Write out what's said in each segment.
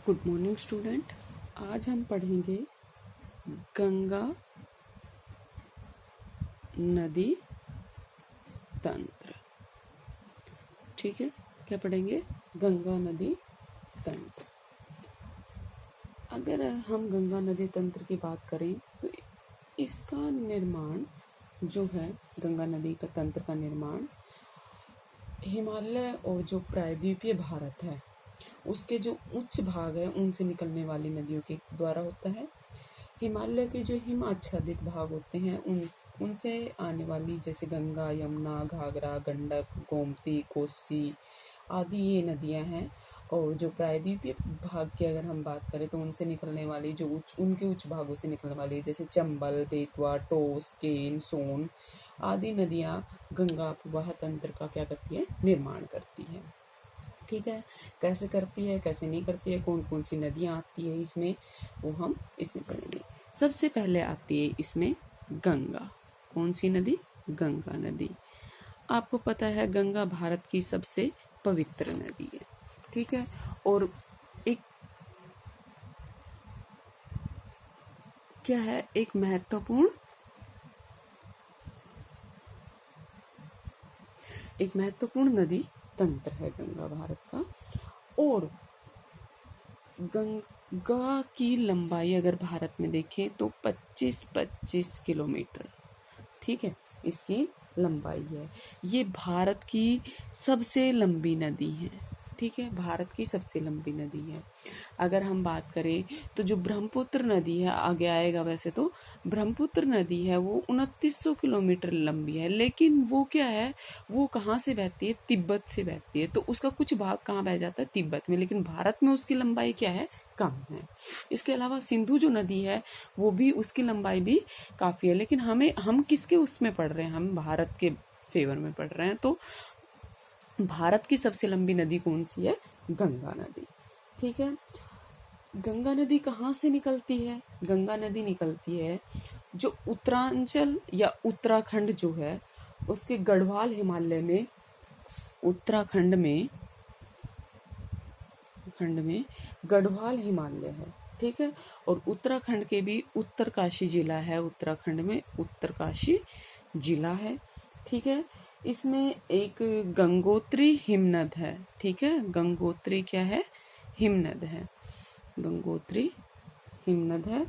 Good morning student. आज हम पढ़ेंगे गंगा नदी तंत्र। ठीक है, क्या पढ़ेंगे? गंगा नदी तंत्र। अगर हम गंगा नदी तंत्र की बात करें तो इसका निर्माण जो है, गंगा नदी का तंत्र का निर्माण हिमालय और जो प्रायद्वीपीय भारत है उसके जो उच्च भाग है उनसे निकलने वाली नदियों के द्वारा होता है। हिमालय के जो हिम आच्छादित भाग होते हैं उनसे आने वाली जैसे गंगा, यमुना, घाघरा, गंडक, गोमती, कोसी आदि ये नदियां हैं। और जो प्रायद्वीपीय भाग की अगर हम बात करें तो उनसे निकलने वाली जो उनके उच्च भागों से निकलने वाली जैसे चंबल, बेतवा, टोस, केन, सोन आदि नदियां गंगा प्रवाह तंत्र का क्या करती है? निर्माण करती है। ठीक है, कैसे करती है, कैसे नहीं करती है, कौन कौन सी नदियां आती है इसमें, वो हम इसमें पढ़ेंगे। सबसे पहले आती है इसमें गंगा। कौन सी नदी? गंगा नदी। आपको पता है गंगा भारत की सबसे पवित्र नदी है। ठीक है, और एक क्या है, एक महत्वपूर्ण नदी तंत्र है गंगा भारत का। और गंगा की लंबाई अगर भारत में देखें तो 25 किलोमीटर, ठीक है, इसकी लंबाई है। ये भारत की सबसे लंबी नदी है। ठीक है, भारत की सबसे लंबी नदी है। अगर हम बात करें तो जो ब्रह्मपुत्र नदी है, आगे आएगा, वैसे तो ब्रह्मपुत्र नदी है वो 2900 किलोमीटर लंबी है, लेकिन वो क्या है, वो कहाँ से बहती है? तिब्बत से बहती है। तो उसका कुछ भाग कहाँ बह जाता है? तिब्बत में। लेकिन भारत में उसकी लंबाई क्या है? कम है। इसके अलावा सिंधु जो नदी है वो भी, उसकी लंबाई भी काफी है। लेकिन हम किसके उसमें पढ़ रहे हैं? हम भारत के फेवर में पढ़ रहे हैं। तो भारत की सबसे लंबी नदी कौन सी है? गंगा नदी। ठीक है, गंगा नदी कहाँ से निकलती है? गंगा नदी निकलती है जो उत्तरांचल या उत्तराखंड जो है उसके गढ़वाल हिमालय में, उत्तराखंड में गढ़वाल हिमालय है। ठीक है, और उत्तराखंड के भी उत्तरकाशी जिला है। उत्तराखंड में उत्तरकाशी जिला है। ठीक है, इसमें एक गंगोत्री हिमनद है। ठीक है, गंगोत्री क्या है? हिमनद है। गंगोत्री हिमनद है।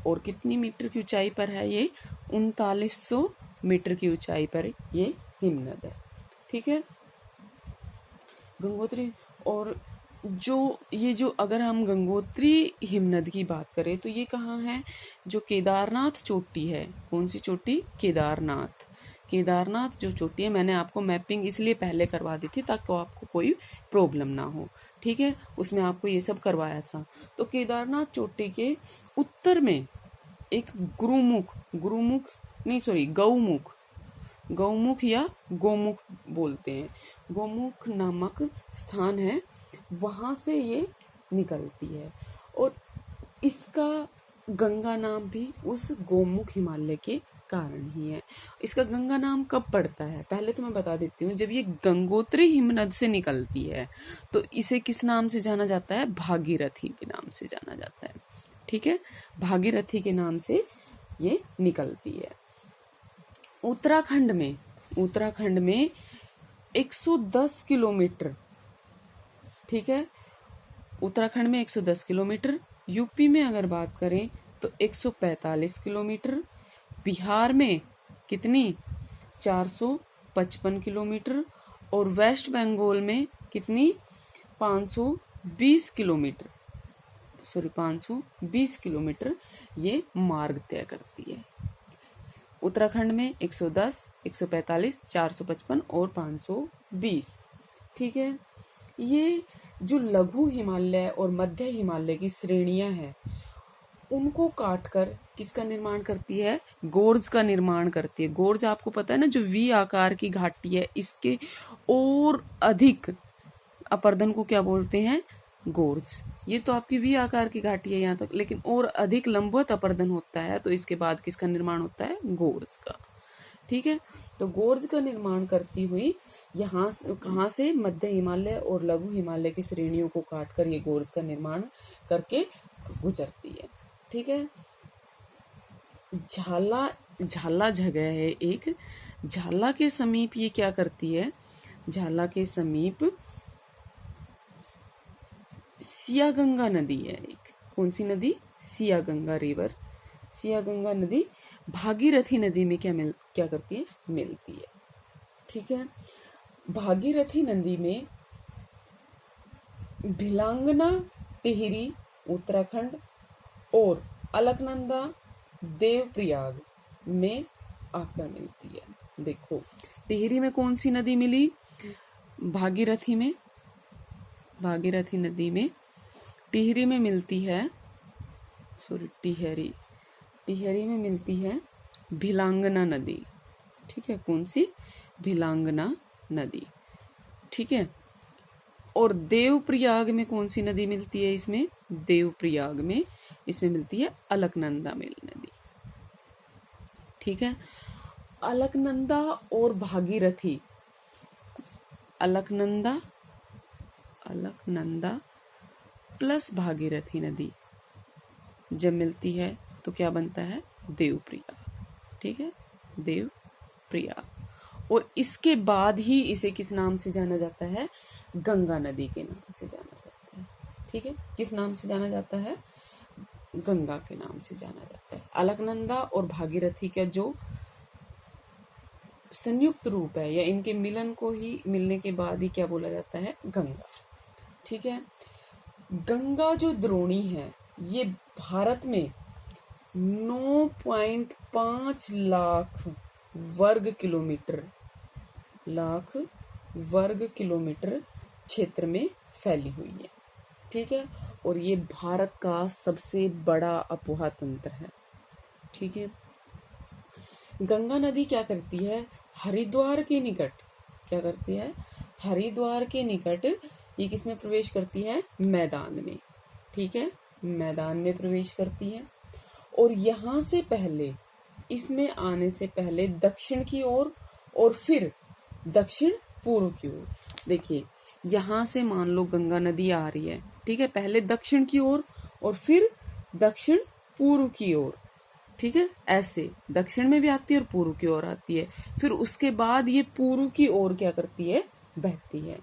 और कितनी मीटर की ऊंचाई पर है ये? 3900 मीटर की ऊंचाई पर ये हिमनद है। ठीक है, गंगोत्री। और जो अगर हम गंगोत्री हिमनद की बात करें तो ये कहाँ है? जो केदारनाथ चोटी है। कौन सी चोटी? केदारनाथ। केदारनाथ जो चोटी है, मैंने आपको मैपिंग इसलिए पहले करवा दी थी ताकि आपको कोई प्रॉब्लम ना हो। ठीक है, उसमें आपको ये सब करवाया था। तो केदारनाथ चोटी के उत्तर में एक गौमुख या गोमुख बोलते हैं, गोमुख नामक स्थान है, वहां से ये निकलती है। और इसका गंगा नाम भी उस गोमुख हिमालय के कारण ही है। इसका गंगा नाम कब पड़ता है? पहले तो मैं बता देती हूँ। जब ये गंगोत्री हिमनद से निकलती है तो इसे किस नाम से जाना जाता है? भागीरथी के नाम से जाना जाता है। ठीक है, भागीरथी के नाम से ये निकलती है। उत्तराखंड में 110 किलोमीटर, ठीक है, उत्तराखंड में 110 किलोमीटर। यूपी में अगर बात करें तो 145 किलोमीटर। बिहार में कितनी? 455 किलोमीटर। और वेस्ट बंगाल में कितनी? 520 किलोमीटर ये मार्ग तय करती है। उत्तराखंड में 110, 145, 455 और 520। ठीक है, ये जो लघु हिमालय और मध्य हिमालय की श्रेणियां हैं उनको काटकर किसका निर्माण करती है? गोर्ज का निर्माण करती है। गोर्ज आपको पता है ना, जो वी आकार की घाटी है, इसके और अधिक अपर्दन को क्या बोलते हैं? गोर्ज। ये तो आपकी वी आकार की घाटी है यहाँ तक, लेकिन और अधिक लंबवत अपर्दन होता है तो इसके बाद किसका निर्माण होता है? गोर्ज का। ठीक है। तो गोर्ज का निर्माण करती हुई यहाँ कहाँ से, मध्य हिमालय और लघु हिमालय की श्रेणियों को काटकर ये गोर्ज का निर्माण करके गुजरती है। ठीक है। झाला जगह है एक, झाला के समीप ये क्या करती है, झाला के समीप सियागंगा नदी है एक। कौन सी नदी? सियागंगा रिवर। सियागंगा नदी भागीरथी नदी में क्या करती है, मिलती है। ठीक है। भागीरथी नदी में भिलांगना टिहरी उत्तराखंड और अलकनंदा देवप्रयाग में आकर मिलती है। देखो, टिहरी में कौन सी नदी मिली? भागीरथी में, भागीरथी नदी में टिहरी में मिलती है, सॉरी टिहरी में मिलती है भिलांगना नदी। ठीक है। कौन सी? भिलांगना नदी। ठीक है। और देवप्रयाग में कौन सी नदी मिलती है इसमें? देवप्रयाग में इसमें मिलती है अलकनंदा नदी। ठीक है। अलकनंदा और भागीरथी, अलकनंदा प्लस भागीरथी नदी जब मिलती है तो क्या बनता है? देवप्रयाग। ठीक है। देवप्रयाग। और इसके बाद ही इसे किस नाम से जाना जाता है? गंगा नदी के नाम से जाना जाता है। ठीक है। किस नाम से जाना जाता है? गंगा के नाम से जाना जाता है। अलकनंदा और भागीरथी का जो संयुक्त रूप है या इनके मिलने के बाद ही क्या बोला जाता है? गंगा। ठीक है। गंगा जो द्रोणी है ये भारत में 9.5 लाख वर्ग किलोमीटर क्षेत्र में फैली हुई है। ठीक है। और ये भारत का सबसे बड़ा अपोहा तंत्र है। ठीक है। गंगा नदी क्या करती है? हरिद्वार के निकट क्या करती है? हरिद्वार के निकट ये किसमें प्रवेश करती है? मैदान में। ठीक है। मैदान में प्रवेश करती है। और यहाँ से पहले, इसमें आने से पहले दक्षिण की ओर और फिर दक्षिण पूर्व की ओर। देखिए, यहाँ से मान लो गंगा नदी आ रही है। ठीक है। पहले दक्षिण की ओर और फिर दक्षिण पूर्व की ओर। ठीक है। ऐसे दक्षिण में भी आती है और पूर्व की ओर आती है। फिर उसके बाद ये पूर्व की ओर क्या करती है? बहती है।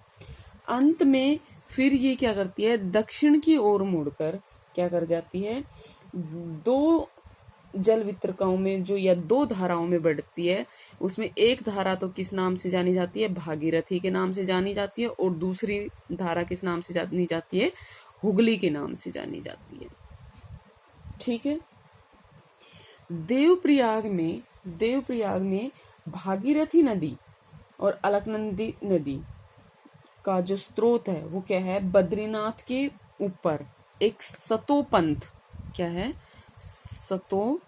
अंत में फिर ये क्या करती है? दक्षिण की ओर मुड़कर क्या कर जाती है? दो जल वितरकों में जो या दो धाराओं में बढ़ती है, उसमें एक धारा तो किस नाम से जानी जाती है? भागीरथी के नाम से जानी जाती है। और दूसरी धारा किस नाम से जानी जाती है? हुगली के नाम से जानी जाती है। ठीक है। देवप्रयाग में भागीरथी नदी और अलकनंदी नदी का जो स्रोत है वो क्या है? बद्रीनाथ के ऊपर एक सतोपंथ, क्या है? सतोपंथ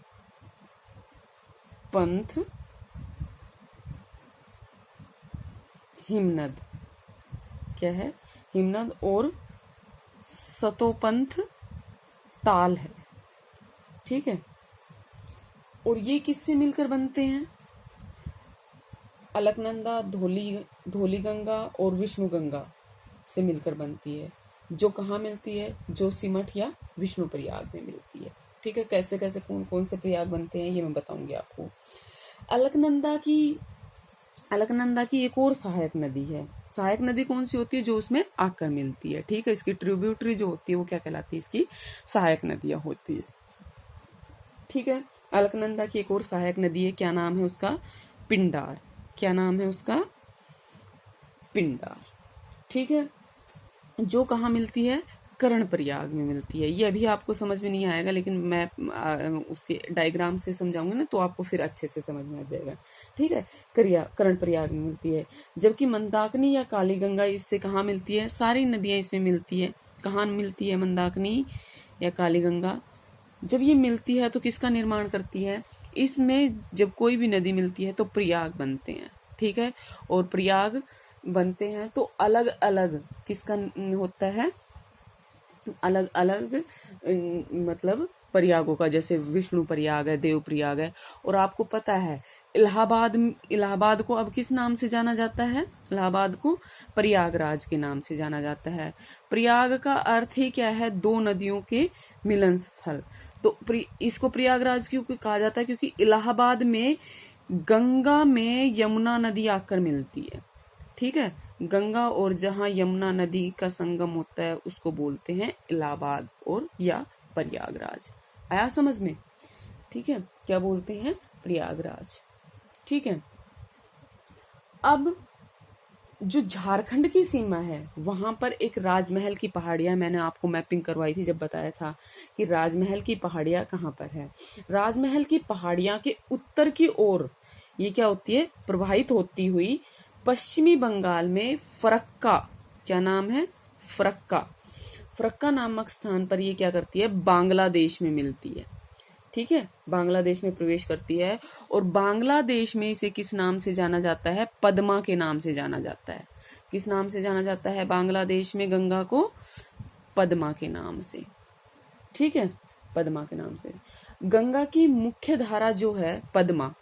हिमनद। क्या है? हिमनद और सतोपंथ ताल है। ठीक है। और ये किससे मिलकर बनते हैं? अलकनंदा, धौली गंगा और विष्णु गंगा से मिलकर बनती है। जो कहाँ मिलती है? जोशीमठ या विष्णु प्रयाग में मिलती है। ठीक है। कैसे कैसे कौन कौन से प्रयाग बनते हैं ये मैं बताऊंगी आपको। अलकनंदा की एक और सहायक नदी है। सहायक नदी कौन सी होती है? जो उसमें आकर मिलती है। ठीक है। इसकी ट्रिब्यूटरी जो होती है वो क्या कहलाती है? इसकी सहायक नदियां होती है। ठीक है। अलकनंदा की एक और सहायक नदी है। क्या नाम है उसका? पिंडार। क्या नाम है उसका? पिंडार। ठीक है। जो कहाँ मिलती है? कर्णप्रयाग में मिलती है। ये अभी आपको समझ में नहीं आएगा, लेकिन मैं उसके डायग्राम से समझाऊंगी ना तो आपको फिर अच्छे से समझ में आ जाएगा। ठीक है। कर्णप्रयाग में मिलती है। जबकि मंदाकिनी या काली गंगा इससे कहाँ मिलती है? सारी नदियां इसमें मिलती है। कहाँ मिलती है मंदाकिनी या काली गंगा? जब ये मिलती है तो किसका निर्माण करती है? इसमें जब कोई भी नदी मिलती है तो प्रयाग बनते हैं। ठीक है। और प्रयाग बनते हैं तो अलग अलग किसका होता है? अलग अलग मतलब प्रयागों का, जैसे विष्णु प्रयाग है, देव प्रयाग है। और आपको पता है इलाहाबाद को अब किस नाम से जाना जाता है? इलाहाबाद को प्रयागराज के नाम से जाना जाता है। प्रयाग का अर्थ ही क्या है? दो नदियों के मिलन स्थल। तो इसको प्रयागराज क्यों कहा जाता है? क्योंकि इलाहाबाद में गंगा में यमुना नदी आकर मिलती है। ठीक है, गंगा और जहां यमुना नदी का संगम होता है उसको बोलते हैं इलाहाबाद और या प्रयागराज। आया समझ में? ठीक है, क्या बोलते हैं? प्रयागराज। ठीक है, अब जो झारखंड की सीमा है वहां पर एक राजमहल की पहाड़ियां, मैंने आपको मैपिंग करवाई थी जब बताया था कि राजमहल की पहाड़ियां कहाँ पर है। राजमहल की पहाड़ियां के उत्तर की ओर ये क्या होती है? प्रवाहित होती हुई पश्चिमी बंगाल में फरक्का, क्या नाम है? फरक्का नामक स्थान पर ये क्या करती है? बांग्लादेश में मिलती है। ठीक है, बांग्लादेश में प्रवेश करती है और बांग्लादेश में इसे किस नाम से जाना जाता है? पद्मा के नाम से जाना जाता है। किस नाम से जाना जाता है बांग्लादेश में गंगा को? पद्मा के नाम से। ठीक है, पद्मा के नाम से। गंगा की मुख्य धारा जो है पद्मा,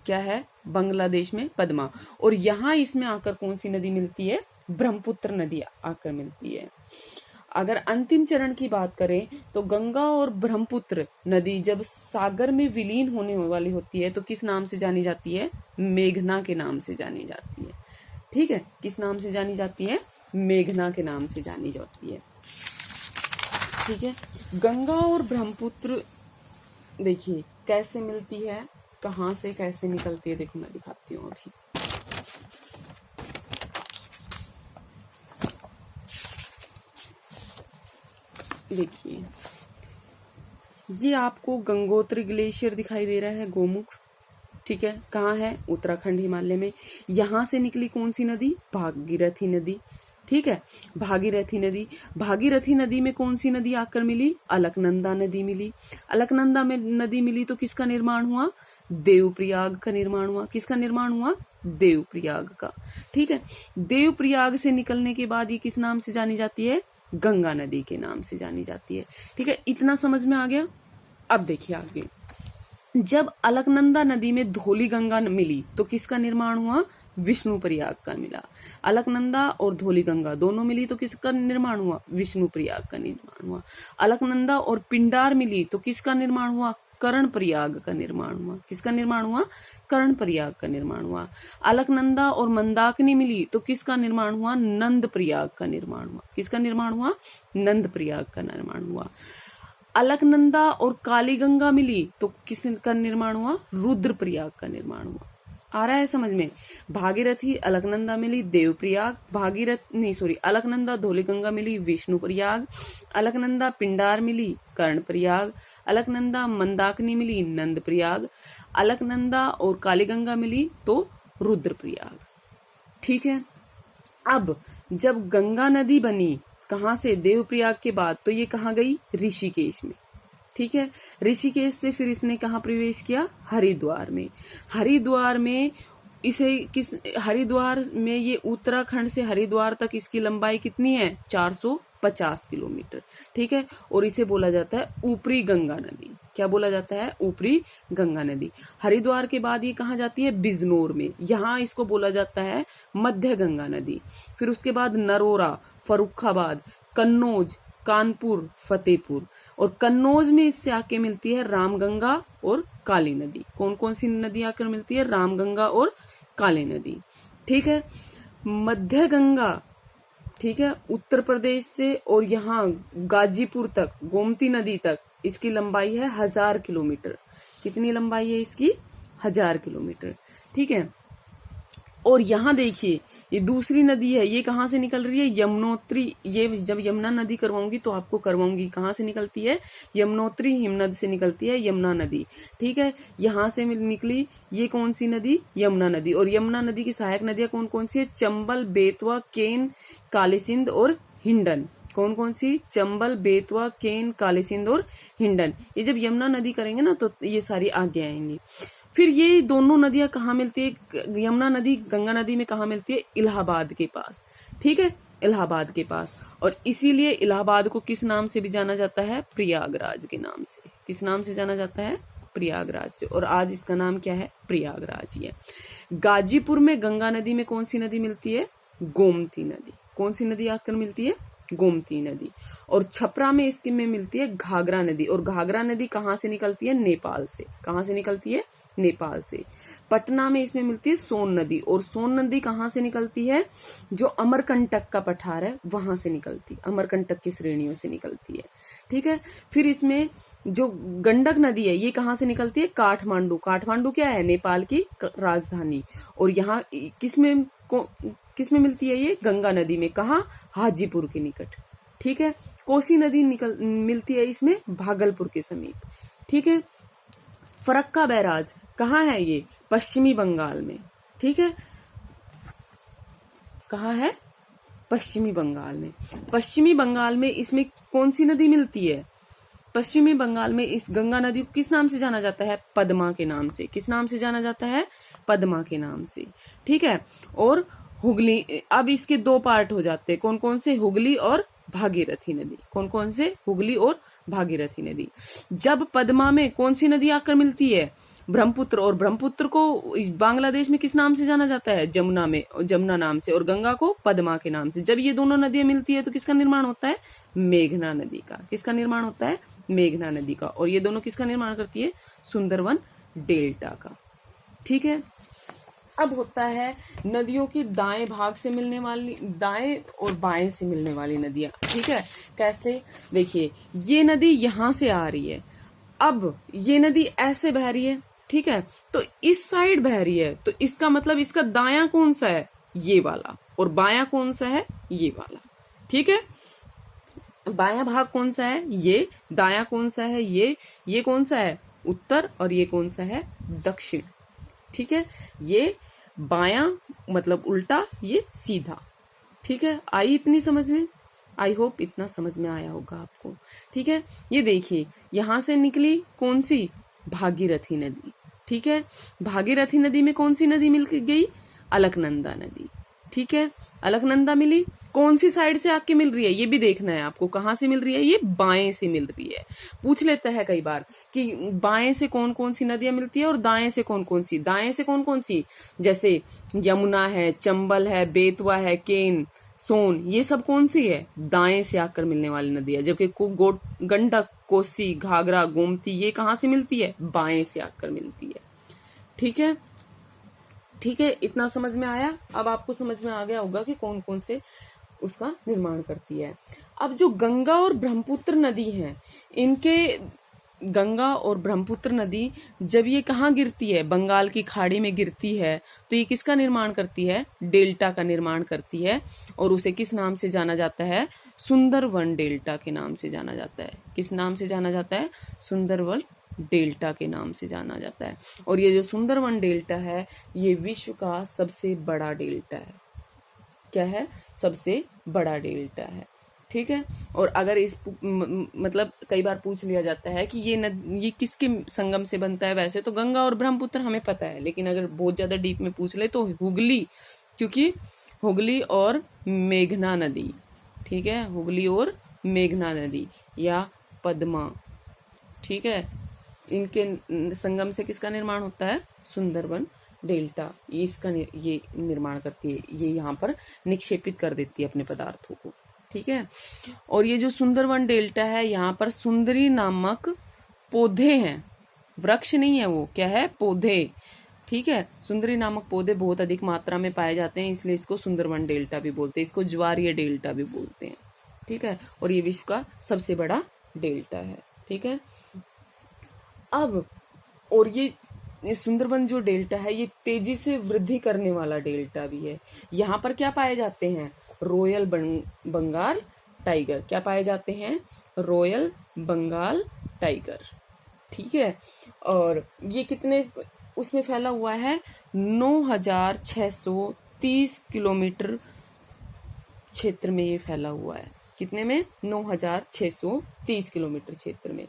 क्या है? बांग्लादेश में पद्मा। और यहां इसमें आकर कौन सी नदी मिलती है? ब्रह्मपुत्र नदी आकर मिलती है। अगर अंतिम चरण की बात करें तो गंगा और ब्रह्मपुत्र नदी जब सागर में विलीन होने वाली होती है तो किस नाम से जानी जाती है? मेघना के नाम से जानी जाती है। ठीक है, किस नाम से जानी जाती है? मेघना के नाम से जानी जाती है। ठीक है, गंगा और ब्रह्मपुत्र देखिए कैसे मिलती है, कहां से कैसे निकलती है, देखो मैं दिखाती हूँ अभी। देखिए ये आपको गंगोत्री ग्लेशियर दिखाई दे रहा है, गोमुख। ठीक है, कहाँ है? उत्तराखंड हिमालय में। यहां से निकली कौन सी नदी? भागीरथी नदी। ठीक है, भागीरथी नदी में कौन सी नदी आकर मिली? अलकनंदा नदी मिली। अलकनंदा में नदी मिली तो किसका निर्माण हुआ? देवप्रयाग का निर्माण हुआ। किसका निर्माण हुआ? देवप्रयाग का। ठीक है, देवप्रयाग से निकलने के बाद ये किस नाम से जानी जाती है? गंगा नदी के नाम से जानी जाती है। ठीक है, इतना समझ में आ गया। अब देखिए आगे, जब अलकनंदा नदी में धौली गंगा मिली तो किसका निर्माण हुआ? विष्णु प्रयाग का मिला। अलकनंदा और धौली गंगा दोनों मिली तो किसका निर्माण हुआ? विष्णु प्रयाग का निर्माण हुआ। अलकनंदा और पिंडार मिली तो किसका निर्माण हुआ? कर्ण प्रयाग का निर्माण हुआ। किसका निर्माण हुआ? कर्ण प्रयाग का निर्माण हुआ। अलकनंदा और मंदाकिनी मिली तो किसका निर्माण हुआ? नंद प्रयाग का निर्माण हुआ। किसका निर्माण हुआ? नंद प्रयाग का निर्माण हुआ। अलकनंदा और कालीगंगा मिली तो किसका निर्माण हुआ? रुद्र प्रयाग का निर्माण हुआ। आ रहा है समझ में? भागीरथी अलकनंदा मिली देवप्रयाग, अलकनंदा धौलीगंगा मिली विष्णु प्रयाग, अलकनंदा पिंडार मिली कर्ण प्रयाग, अलकनंदा मंदाकिनी मिली नंद प्रयाग, अलकनंदा और कालीगंगा मिली तो रुद्र प्रयाग। ठीक है, अब जब गंगा नदी बनी कहां से? देवप्रयाग के बाद, तो ये कहाँ गई? ऋषिकेश में। ठीक है, ऋषिकेश से फिर इसने कहाँ प्रवेश किया? हरिद्वार में। हरिद्वार में हरिद्वार में ये उत्तराखंड से हरिद्वार तक इसकी लंबाई कितनी है? 450 किलोमीटर। ठीक है, और इसे बोला जाता है ऊपरी गंगा नदी। क्या बोला जाता है? ऊपरी गंगा नदी। हरिद्वार के बाद ये कहाँ जाती है? बिजनौर में। यहाँ इसको बोला जाता है मध्य गंगा नदी। फिर उसके बाद नरोरा, फर्रुखाबाद, कन्नौज, कानपुर, फतेहपुर, और कन्नौज में इससे आके मिलती है रामगंगा और काली नदी। कौन कौन सी नदी आकर मिलती है? रामगंगा और काली नदी। ठीक है, मध्य गंगा, ठीक है, उत्तर प्रदेश से और यहाँ गाजीपुर तक, गोमती नदी तक इसकी लंबाई है 1000 किलोमीटर। कितनी लंबाई है इसकी? 1000 किलोमीटर। ठीक है, और यहाँ देखिए ये दूसरी नदी है, ये कहाँ से निकल रही है? यमुनोत्री। ये जब यमुना नदी करवाऊंगी तो आपको करवाऊंगी कहाँ से निकलती है? यमुनोत्री हिमनद से निकलती है यमुना नदी। ठीक है, यहाँ से निकली ये कौन सी नदी? यमुना नदी। और यमुना नदी की सहायक नदियां कौन कौन सी है? चंबल, बेतवा, केन, कालीसिंध और हिंडन। कौन कौन सी? चंबल, बेतवा, केन, कालीसिंध और हिंडन। ये जब यमुना नदी करेंगे ना तो ये सारी आगे आएंगी। फिर ये दोनों नदियां कहाँ मिलती है? यमुना नदी गंगा नदी में कहाँ मिलती है? इलाहाबाद के पास। ठीक है, इलाहाबाद के पास। और इसीलिए इलाहाबाद को किस नाम से भी जाना जाता है? प्रयागराज के नाम से। किस नाम से जाना जाता है? प्रयागराज से, और आज इसका नाम क्या है, प्रयागराज ही है। गाजीपुर में गंगा नदी में कौन सी नदी मिलती है, गोमती नदी। कौन सी नदी आकर मिलती है, गोमती नदी। और छपरा में इसके में मिलती है घाघरा नदी, और घाघरा नदी कहाँ से निकलती है, नेपाल से। कहाँ से निकलती है, नेपाल से। पटना में इसमें मिलती है सोन नदी, और सोन नदी कहाँ से निकलती है, जो अमरकंटक का पठार है वहां से निकलती, अमरकंटक की श्रेणियों से निकलती है। ठीक है। फिर इसमें जो गंडक नदी है ये कहाँ से निकलती है, काठमांडू। काठमांडू क्या है, नेपाल की राजधानी। और यहाँ किसमें मिलती है ये, गंगा नदी में। कहाँ, हाजीपुर के निकट। ठीक है। कोसी नदी मिलती है इसमें भागलपुर के समीप। ठीक है। फरक्का बैराज कहाँ है ये, पश्चिमी बंगाल में। ठीक है। कहाँ है, पश्चिमी बंगाल में। पश्चिमी बंगाल में इसमें कौन सी नदी मिलती है, पश्चिमी बंगाल में इस गंगा नदी को किस नाम से जाना जाता है, पद्मा के नाम से। किस नाम से जाना जाता है, पद्मा के नाम से। ठीक है। और हुगली, अब इसके दो पार्ट हो जाते हैं, कौन कौन से, हुगली और भागीरथी नदी। कौन कौन से, हुगली और भागीरथी नदी। जब पद्मा में कौन सी नदी आकर मिलती है, ब्रह्मपुत्र। और ब्रह्मपुत्र को बांग्लादेश में किस नाम से जाना जाता है, जमुना में, जमुना नाम से। और गंगा को पद्मा के नाम से। जब ये दोनों नदियां मिलती है तो किसका निर्माण होता है, मेघना नदी का। किसका निर्माण होता है, मेघना नदी का। और ये दोनों किसका निर्माण करती है, सुंदरवन डेल्टा का। ठीक है। अब होता है नदियों की दाएं भाग से मिलने वाली, दाएं और बाएं से मिलने वाली नदियां। ठीक है। कैसे, देखिए ये नदी यहां से आ रही है, अब ये नदी ऐसे बह रही है। ठीक है। तो इस साइड बह रही है, तो इसका मतलब इसका दायां कौन सा है, ये वाला। और बायां कौन सा है, ये वाला। ठीक है। बायां भाग कौन सा है, ये। दायां कौन सा है, ये कौन सा है, उत्तर। और ये कौन सा है, दक्षिण। ठीक है। ये बायां मतलब उल्टा, ये सीधा। ठीक है। आई इतनी समझ में, आई होप इतना समझ में आया होगा आपको। ठीक है। ये देखिए यहां से निकली कौन सी, भागीरथी नदी। ठीक है। भागीरथी नदी में कौन सी नदी मिल गई, अलकनंदा नदी। ठीक है। अलकनंदा मिली, कौन सी साइड से आके मिल रही है ये भी देखना है आपको। कहाँ से मिल रही है, ये बाएं से मिल रही है। पूछ लेता है कई बार कि बाएं से कौन कौन सी नदियां मिलती है और दाएं से कौन कौन सी। दाएं से कौन कौन सी, जैसे यमुना है, चंबल है, बेतवा है, केन, सोन, ये सब कौन सी है, दाएं से आकर मिलने वाली नदी है। जबकि गंडक, कोसी, घाघरा, गोमती, ये कहाँ से मिलती है, बाएं से आकर मिलती है। ठीक है। ठीक है। इतना समझ में आया। अब आपको समझ में आ गया होगा कि कौन कौन से उसका निर्माण करती है। अब जो गंगा और ब्रह्मपुत्र नदी है, इनके, गंगा और ब्रह्मपुत्र नदी जब ये कहाँ गिरती है, बंगाल की खाड़ी में गिरती है, तो ये किसका निर्माण करती है, डेल्टा का निर्माण करती है। और उसे किस नाम से जाना जाता है, सुंदरवन डेल्टा के नाम से जाना जाता है। किस नाम से जाना जाता है, सुंदरवन डेल्टा के नाम से जाना जाता है। और ये जो सुंदरवन डेल्टा है, ये विश्व का सबसे बड़ा डेल्टा है। क्या है, सबसे बड़ा डेल्टा है। ठीक है। और अगर इस मतलब कई बार पूछ लिया जाता है कि ये किसके संगम से बनता है, वैसे तो गंगा और ब्रह्मपुत्र हमें पता है, लेकिन अगर बहुत ज्यादा डीप में पूछ ले तो हुगली, क्योंकि हुगली और मेघना नदी। ठीक है। हुगली और मेघना नदी या पद्मा। ठीक है। इनके संगम से किसका निर्माण होता है, सुंदरवन डेल्टा। ये निर्माण करती है, ये यहाँ पर निक्षेपित कर देती है अपने पदार्थों को। ठीक है। और ये जो सुंदरवन डेल्टा है, यहाँ पर सुंदरी नामक पौधे हैं, वृक्ष नहीं है वो, क्या है, पौधे। ठीक है। सुंदरी नामक पौधे बहुत अधिक मात्रा में पाए जाते हैं, इसलिए इसको सुंदरवन डेल्टा भी बोलते हैं, इसको ज्वारीय डेल्टा भी बोलते हैं। ठीक है। और ये विश्व का सबसे बड़ा डेल्टा है। ठीक है। अब और ये सुंदरवन जो डेल्टा है, ये तेजी से वृद्धि करने वाला डेल्टा भी है। यहाँ पर क्या पाए जाते हैं, रॉयल बंगाल टाइगर। क्या पाए जाते हैं, रॉयल बंगाल टाइगर। ठीक है। और ये कितने उसमें फैला हुआ है, 9630 किलोमीटर क्षेत्र में ये फैला हुआ है। कितने में, 9630 किलोमीटर क्षेत्र में।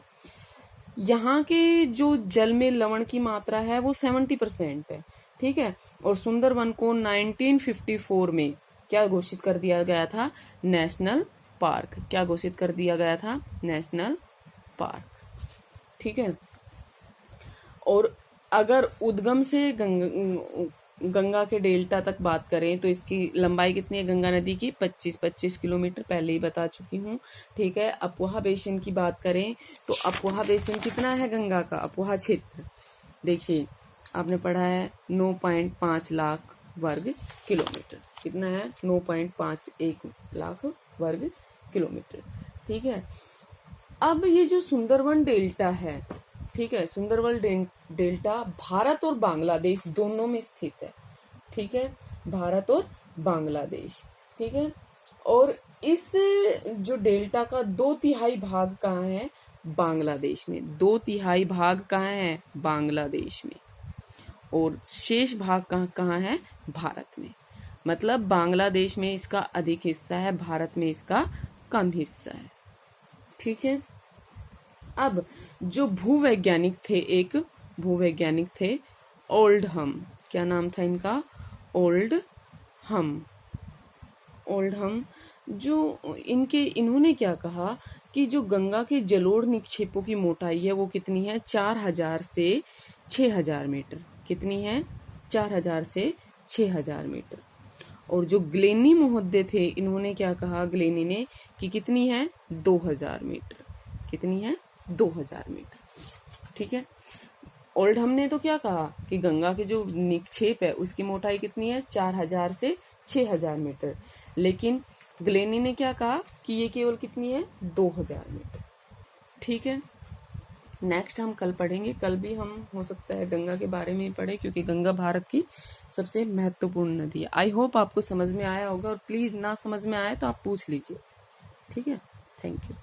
यहाँ के जो जल में लवण की मात्रा है वो 70% है। ठीक है। और सुंदरवन को 1954 में क्या घोषित कर दिया गया था, नेशनल पार्क। क्या घोषित कर दिया गया था, नेशनल पार्क। ठीक है। और अगर उद्गम से गंगा के डेल्टा तक बात करें तो इसकी लंबाई कितनी है गंगा नदी की? 25 किलोमीटर, पहले ही बता चुकी हूँ। ठीक है, अपुहा बेसिन की बात करें तो अपुहा बेसिन कितना है गंगा का? अपुहा क्षेत्र देखिए आपने पढ़ा है 9.5 लाख वर्ग किलोमीटर। कितना है? 9.51 लाख वर्ग किलोमीटर। ठीक है, अब ये जो सुंदरवन डेल्टा है, ठीक है, सुंदरवन डेल्टा भारत और बांग्लादेश दोनों में स्थित है। ठीक है, भारत और बांग्लादेश। ठीक है, और इस जो डेल्टा का 2/3 भाग कहाँ है? बांग्लादेश में। 2/3 भाग कहाँ है? बांग्लादेश में। और शेष भाग कहाँ है? भारत में। मतलब बांग्लादेश में इसका अधिक हिस्सा है, भारत में इसका कम हिस्सा है। ठीक है, अब जो भूवैज्ञानिक थे, एक भूवैज्ञानिक थे ओल्डहम, क्या नाम था इनका? ओल्डहम। जो इन्होंने क्या कहा कि जो गंगा के जलोढ़ निक्षेपों की मोटाई है वो कितनी है? 4000 से 6000 मीटर। कितनी है? 4000 से 6000 मीटर। और जो ग्लेनी महोदय थे, इन्होंने क्या कहा ग्लेनी ने कि कितनी है? 2000 मीटर। कितनी है? 2000 मीटर। ठीक है, ओल्डहम ने तो क्या कहा कि गंगा के जो निक्षेप है उसकी मोटाई कितनी है? 4000 से 6000 मीटर। लेकिन ग्लेनी ने क्या कहा कि ये केवल कितनी है? 2000 मीटर। ठीक है, नेक्स्ट हम कल पढ़ेंगे। कल भी हम हो सकता है गंगा के बारे में ही पढ़े, क्योंकि गंगा भारत की सबसे महत्वपूर्ण नदी है। आई होप आपको समझ में आया होगा, और प्लीज ना समझ में आए तो आप पूछ लीजिए। ठीक है, थैंक यू।